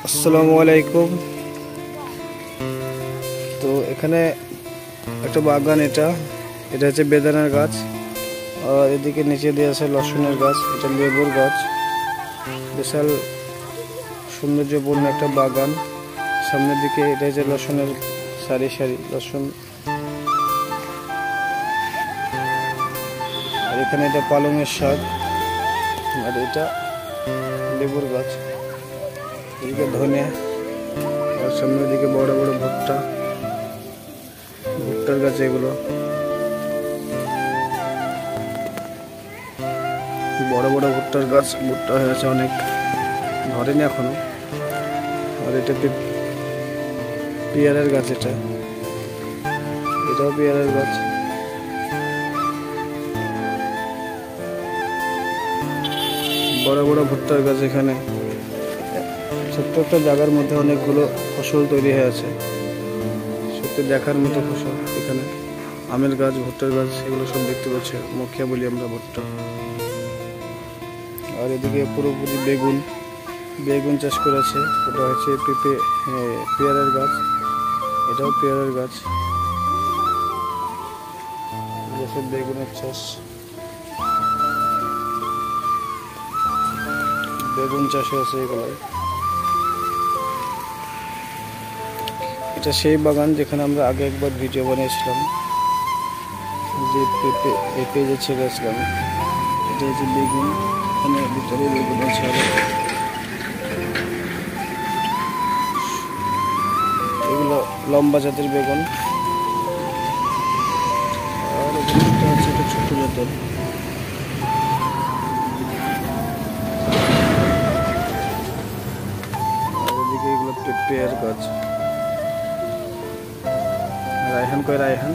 আসসালামু আলাইকুম। তো এখানে একটা বাগান, এটা হচ্ছে বেদানার গাছ, আর এদিকে নিচে দিয়ে আছে লসুনের গাছ, এটা লেবুর গাছ। বিশাল সৌন্দর্যপূর্ণ একটা বাগান। সামনের দিকে এটা হচ্ছে লসুনের সারি সারি লসুন, আর এখানে এটা পালংয়ের শাক, আর এটা লেবুর গাছ, এদিকে ধনে, আর সামনের দিকে বড় বড় ভুট্টার গাছ। এগুলো বড় বড় ভুট্টার গাছ, ভুট্টা হয়েছে অনেক, ধরেনি এখনো। আর এটা পেয়ারার গাছ, এটাও পেয়ারার গাছ। বড় বড় ভুট্টার গাছ। এখানে ছোট্ট একটা জায়গার মধ্যে অনেকগুলো ফসল তৈরি হয়ে আছে, সত্যি দেখার মতো ফসল। এখানে আমের গাছ, ভুট্টার গাছ, এগুলো সব দেখতে পাচ্ছি, মুখিয়া বলি আমরা ভুট্টা। আর এদিকে পুরোপুরি বেগুন চাষ করেছে। ওটা হচ্ছে পেয়ারার গাছ, এটাও পেয়ারার গাছ। সব বেগুনের চাষ, বেগুন চাষ হয়েছে এগুলো। এটা সেই বাগান যেখানে আমরা আগে একবার ভিডিও বানিয়েছিলাম, যে পেঁপে যে ছেড়েছিলাম। এটা হচ্ছে বেগুন, এখানে ভিতরে বেগুন আছে। এগুলো লম্বা জাতের বেগুন, আর এখানে হচ্ছে একটা ছোট জাতের। আর এদিকে এগুলো পেয়ার গাছ। রায়হান কয় রায়হান।